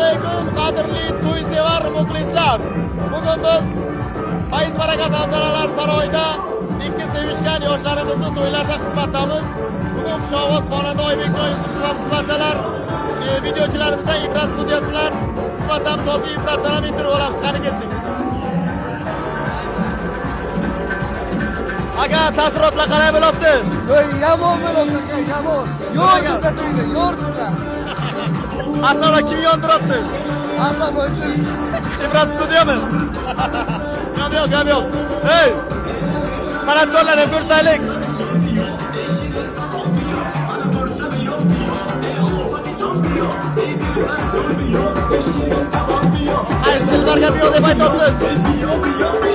alaykum qadrli to'ysevar muxlislar. Bugun biz Fayz Barakat Abdalalar saroyida ikki sevishgan yoshlarimizni to'ylarda xizmatdamiz. Bugun xushovoz xonanda Oybekjon Yusupov ham xizmatdalar. Videochilarimizdan Ibrat studiyasi bilan xizmatdamiz. Hozir Ibratdan ham intervyu olamiz. Qani ketdik. Aka, taassurotlar qanday bo'lyapti? Yomon bo'lyapti, yomon. Yo'rdirda to'yni, yo'rdirda. Aslida kim yondirapti? Aslan o'zim. Ibrat studiyami? Gap yo'q. Hey! San'atkorlarni ko'rsaylik. Qaysi tillarga biyo deb aytasiz?